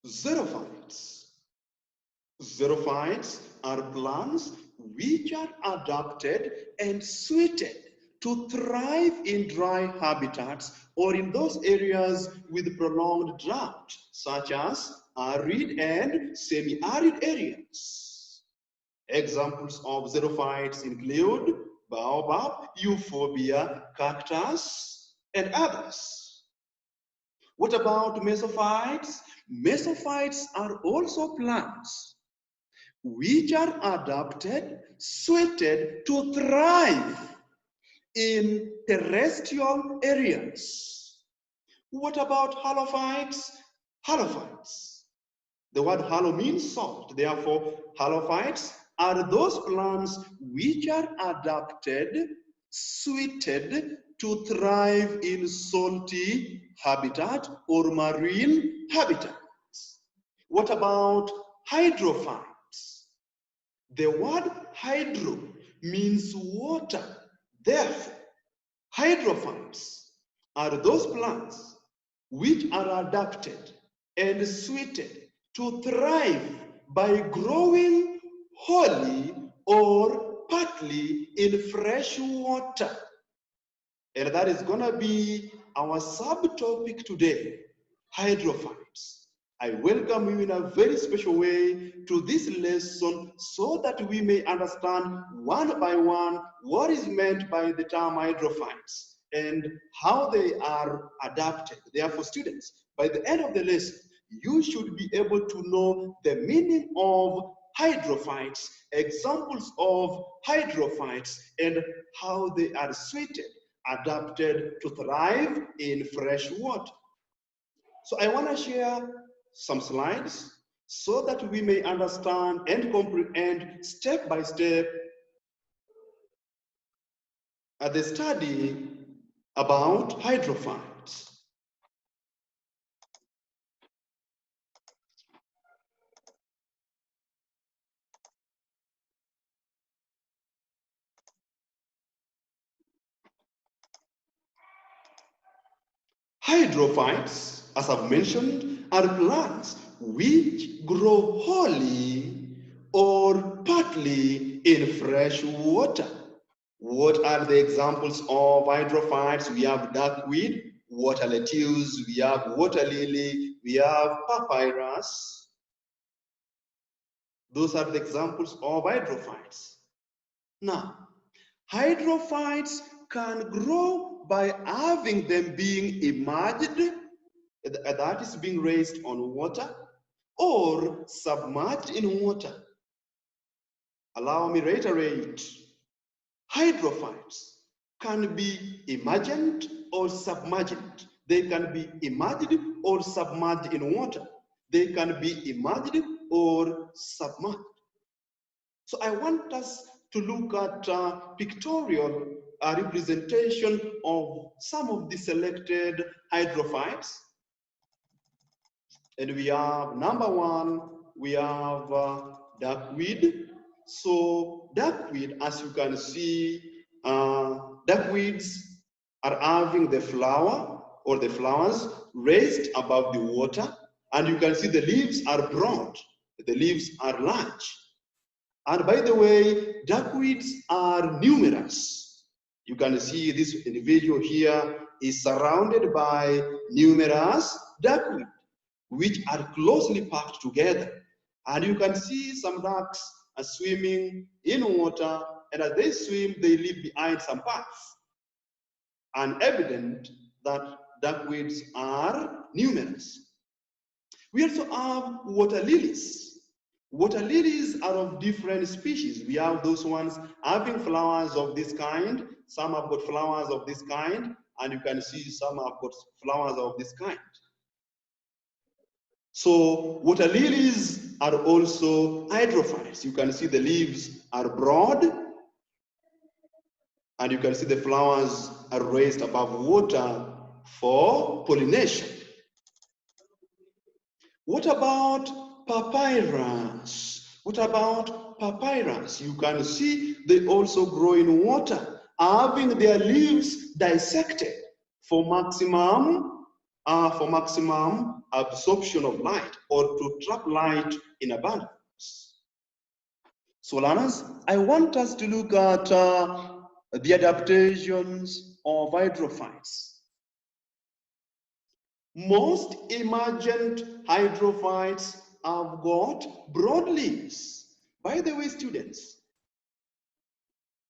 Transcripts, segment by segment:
Xerophytes. Xerophytes are plants which are adapted and suited to thrive in dry habitats or in those areas with prolonged drought, such as arid and semi-arid areas. Examples of xerophytes include baobab, euphorbia, cactus, and others. What about mesophytes? Mesophytes are also plants which are adapted, suited to thrive in terrestrial areas. What about halophytes? Halophytes. The word halo means salt. Therefore, halophytes are those plants which are adapted, suited to thrive in salty habitat or marine habitats. What about hydrophytes? The word hydro means water. Therefore, hydrophytes are those plants which are adapted and suited to thrive by growing wholly or partly in fresh water. And that is going to be our subtopic today, hydrophytes. I welcome you in a very special way to this lesson so that we may understand one by one what is meant by the term hydrophytes and how they are adapted. Therefore, students, by the end of the lesson, you should be able to know the meaning of hydrophytes, examples of hydrophytes, and how they are suited, adapted to thrive in fresh water. So I want to share some slides so that we may understand and comprehend step by step the study about hydrophytes. Hydrophytes, as I've mentioned, are plants which grow wholly or partly in fresh water. What are the examples of hydrophytes? We have duckweed, water lettuce, we have water lily, we have papyrus. Those are the examples of hydrophytes. Now, hydrophytes can grow by having them being emerged, that is being raised on water, or submerged in water. Allow me to reiterate, hydrophytes can be emergent or submergent. They can be emerged or submerged in water. They can be emerged or submerged. So I want us to look at pictorial representation of some of the selected hydrophytes. And we have number one, we have duckweed. So duckweed, as you can see, duckweeds are having the flower or the flowers raised above the water, and you can see the leaves are broad, the leaves are large. And by the way, duckweeds are numerous. You can see this individual here is surrounded by numerous duckweed, which are closely packed together. And you can see some ducks are swimming in water, and as they swim, they leave behind some paths. And evident that duckweeds are numerous. We also have water lilies. Water lilies are of different species. We have those ones having flowers of this kind. Some have got flowers of this kind, and you can see some have got flowers of this kind. So water lilies are also hydrophytes. You can see the leaves are broad, and you can see the flowers are raised above water for pollination. What about papyrus? What about papyrus? You can see they also grow in water, having their leaves dissected for maximum for maximum absorption of light or to trap light in abundance. So learners, I want us to look at the adaptations of hydrophytes. Most emergent hydrophytes have got broad leaves. By the way, students,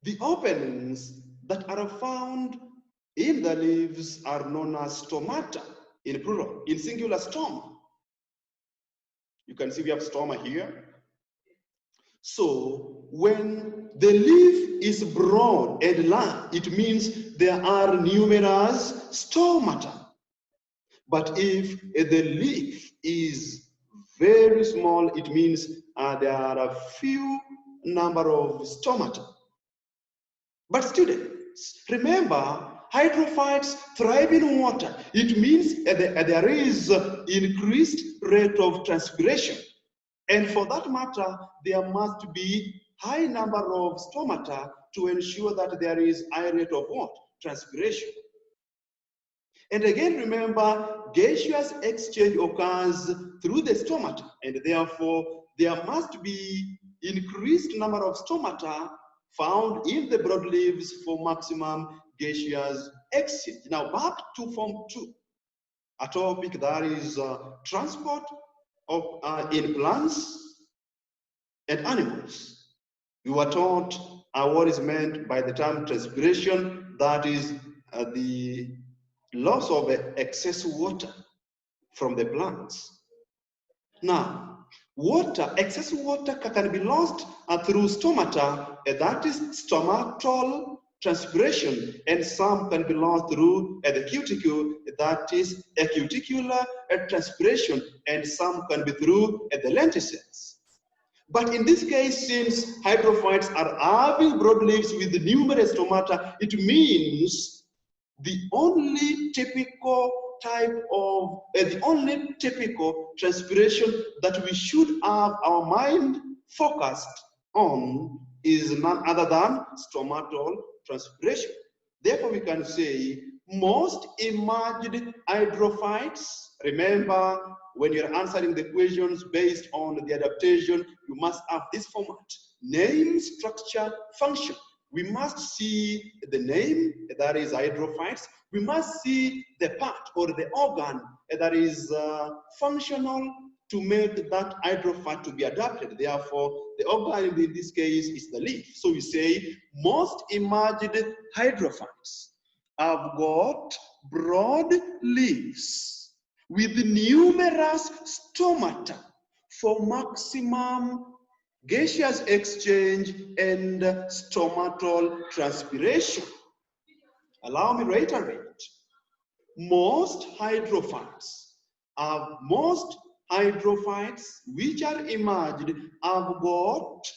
the openings that are found in the leaves are known as stomata in plural, in singular stoma. You can see we have stoma here. So when the leaf is broad and large, it means there are numerous stomata. But if the leaf is very small, it means there are a few number of stomata. But students, remember, hydrophytes thrive in water. It means there is increased rate of transpiration. And for that matter, there must be high number of stomata to ensure that there is high rate of what? Transpiration. And again, remember, gaseous exchange occurs through the stomata, and therefore there must be increased number of stomata found in the broadleaves for maximum gaseous exchange. Now back to Form 2, a topic that is transport of in plants and animals. We were taught what is meant by the term transpiration, that is the loss of excess water from the plants. Now, excess water can be lost through stomata, that is stomatal transpiration, and some can be lost through the cuticle, that is a cuticular transpiration, and some can be through the lenticels. But in this case, since hydrophytes are having broad leaves with numerous stomata, it means the only typical transpiration that we should have our mind focused on is none other than stomatal transpiration. Therefore, we can say most emerged hydrophytes, remember, when you're answering the questions based on the adaptation, you must have this format: name, structure, function. We must see the name, that is hydrophytes. We must see the part or the organ that is functional to make that hydrophyte to be adapted. Therefore, the organ in this case is the leaf. So we say most emerged hydrophytes have got broad leaves with numerous stomata for maximum gaseous exchange and stomatal transpiration. Allow me to reiterate. Most hydrophytes which are emerged have got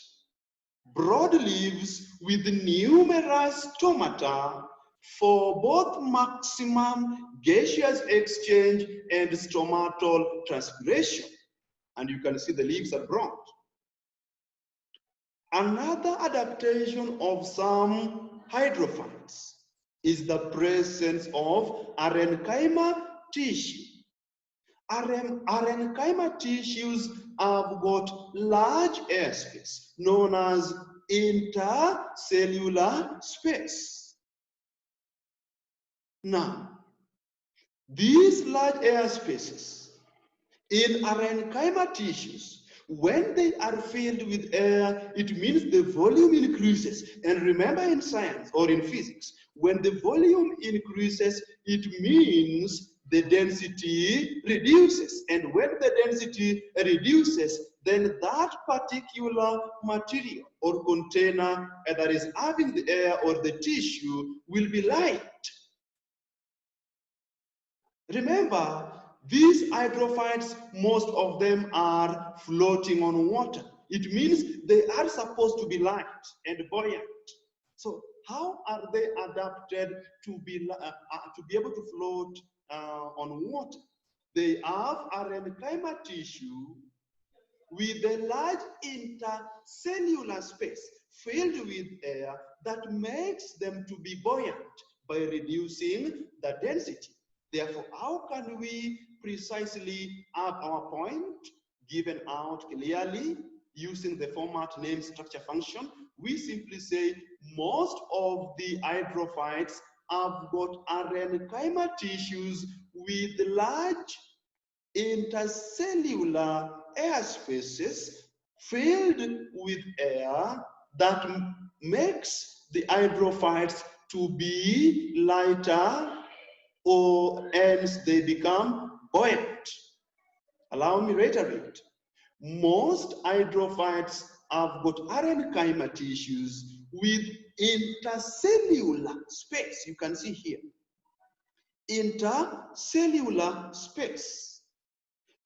broad leaves with numerous stomata for both maximum gaseous exchange and stomatal transpiration. And you can see the leaves are broad. Another adaptation of some hydrophytes is the presence of parenchyma tissue. Parenchyma tissues have got large airspace known as intercellular space. Now, these large air spaces in parenchyma tissues, when they are filled with air, it means the volume increases. And remember, in science or in physics, when the volume increases, it means the density reduces. And when the density reduces, then that particular material or container that is having the air or the tissue will be light. Remember, these hydrophytes, most of them are floating on water. It means they are supposed to be light and buoyant. So how are they adapted to be able to float on water? They have a parenchyma tissue with a large intercellular space filled with air that makes them to be buoyant by reducing the density. Therefore, how can we precisely have our point given out clearly using the format name structure function? We simply say most of the hydrophytes have got parenchyma tissues with large intercellular air spaces filled with air that makes the hydrophytes to be lighter, or else they become buoyant. Allow me to reiterate. Most hydrophytes have got parenchyma tissues with intercellular space. You can see here. Intercellular space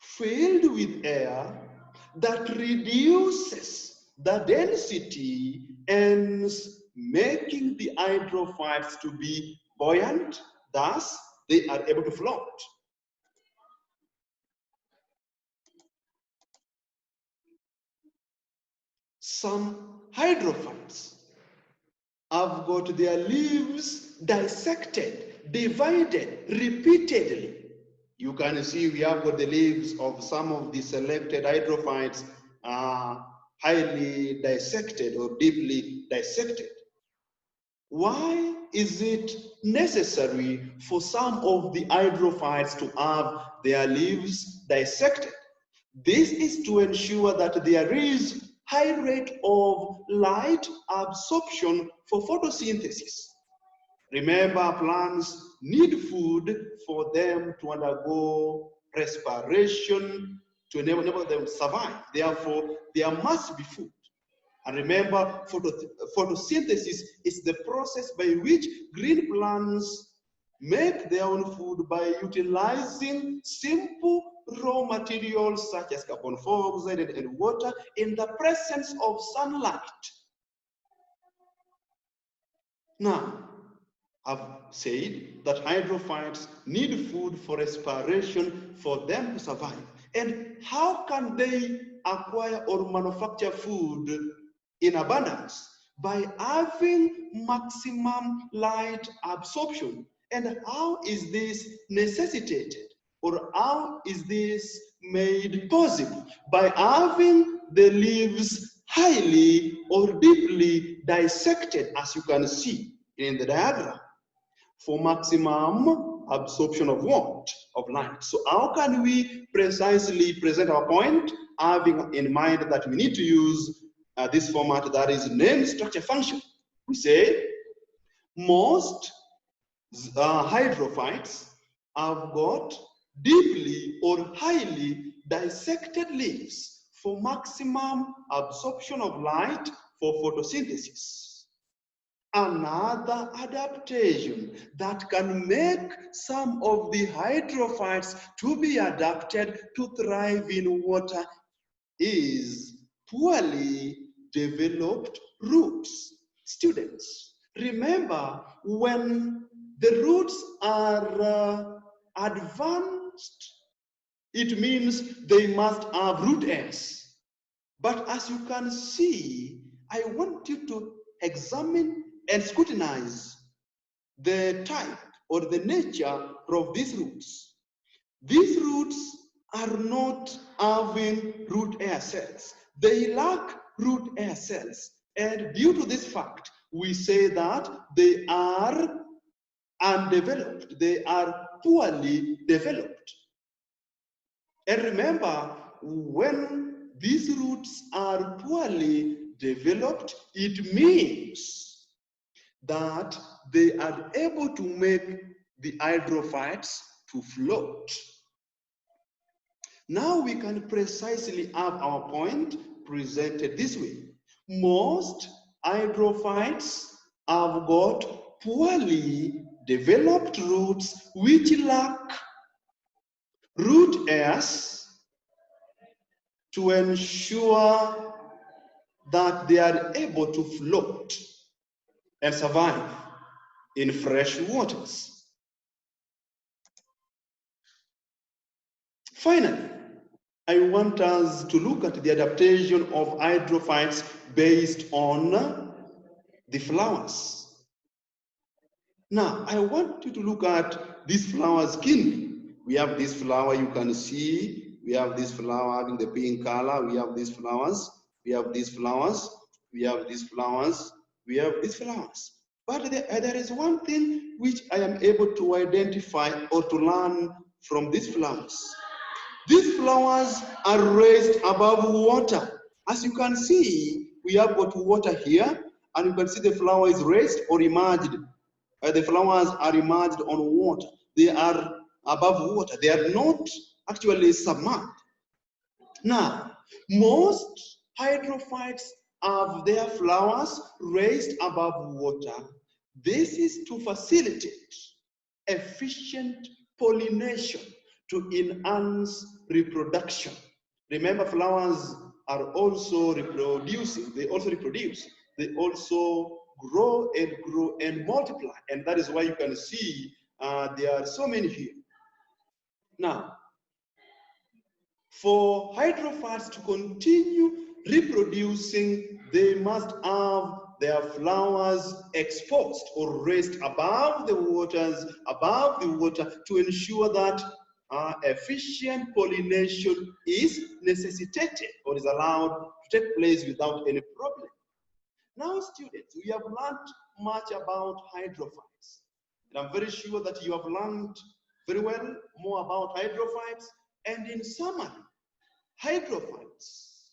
filled with air that reduces the density and making the hydrophytes to be buoyant, thus they are able to float. Some hydrophytes have got their leaves dissected, divided repeatedly. You can see we have got the leaves of some of the selected hydrophytes highly dissected or deeply dissected. Why is it necessary for some of the hydrophytes to have their leaves dissected? This is to ensure that there is high rate of light absorption for photosynthesis. Remember, plants need food for them to undergo respiration to enable them to survive. Therefore, there must be food. And remember, photosynthesis is the process by which green plants make their own food by utilizing simple raw materials such as carbon dioxide and water in the presence of sunlight. Now, I've said that hydrophytes need food for respiration for them to survive. And how can they acquire or manufacture food in abundance? By having maximum light absorption. And how is this necessitated? Or how is this made possible? By having the leaves highly or deeply dissected, as you can see in the diagram, for maximum absorption of what? Of light. So how can we precisely present our point, having in mind that we need to use this format, that is name structure function? We say most hydrophytes have got deeply or highly dissected leaves for maximum absorption of light for photosynthesis. Another adaptation that can make some of the hydrophytes to be adapted to thrive in water is poorly developed roots. Students, remember, when the roots are advanced, it means they must have root hairs. But as you can see, I want you to examine and scrutinize the type or the nature of these roots. These roots are not having root hair cells. They lack root hair cells. And due to this fact, we say that they are undeveloped. They are poorly developed. And remember, when these roots are poorly developed, it means that they are able to make the hydrophytes to float. Now we can precisely have our point presented this way. Most hydrophytes have got poorly developed roots which lack root hairs to ensure that they are able to float and survive in fresh waters. Finally, I want us to look at the adaptation of hydrophytes based on the flowers. Now, I want you to look at this flower skin. We have this flower, you can see. We have this flower having the pink color. We have these flowers. We have these flowers. We have these flowers. We have these flowers. But there is one thing which I am able to identify or to learn from these flowers. These flowers are raised above water. As you can see, we have got water here, and you can see the flower is raised or emerged. The flowers are emerged on water. They are above water. They are not actually submerged. Now, most hydrophytes have their flowers raised above water. This is to facilitate efficient pollination to enhance reproduction. Remember, flowers are also reproducing. They also reproduce. They also grow and multiply. And that is why you can see there are so many here. Now, for hydrophytes to continue reproducing, they must have their flowers exposed or raised above the water to ensure that efficient pollination is necessitated or is allowed to take place without any problem. Now, students, we have learned much about hydrophytes. And I'm very sure that you have learned very well more about hydrophytes. And in summary, hydrophytes.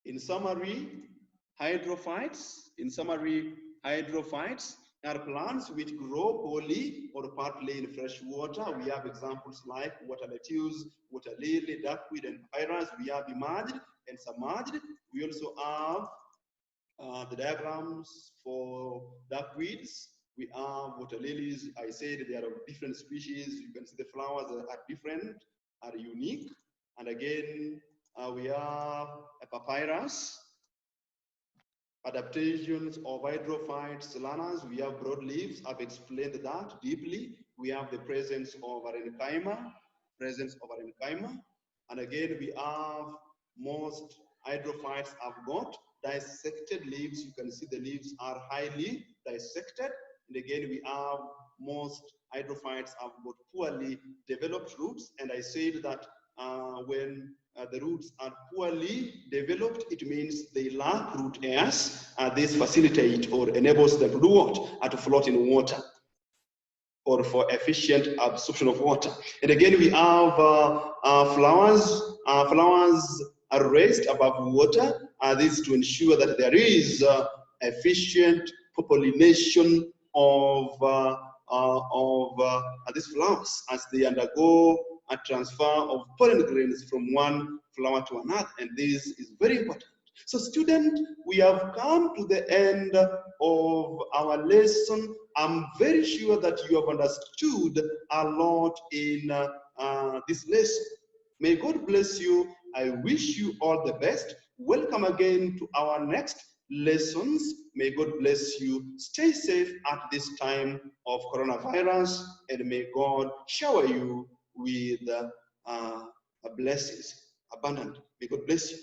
In summary, hydrophytes are plants which grow wholly or partly in fresh water. We have examples like water lettuce, water lily, duckweed, and papyrus. We have emerged and submerged. We also have the diagrams for duckweeds. We have water lilies. I said they are of different species. You can see the flowers are different, are unique. And again, we have a papyrus, adaptations of hydrophytes learners. We have broadleaves. I've explained that deeply. We have the presence of parenchyma, and again we have most hydrophytes have got dissected leaves. You can see the leaves are highly dissected. And again, we have most hydrophytes have got poorly developed roots. And I said that when the roots are poorly developed, it means they lack root hairs. This facilitates or enables them to do what? To float in water, or for efficient absorption of water. And again, we have flowers. Flowers are raised above water. This is to ensure that there is efficient pollination of these flowers as they undergo a transfer of pollen grains from one flower to another. And this is very important. So student, we have come to the end of our lesson. I'm very sure that you have understood a lot in this lesson. May God bless you. I wish you all the best. Welcome again to our next lessons. May God bless you. Stay safe at this time of coronavirus, and may God shower you with blessings abundant. May God bless you.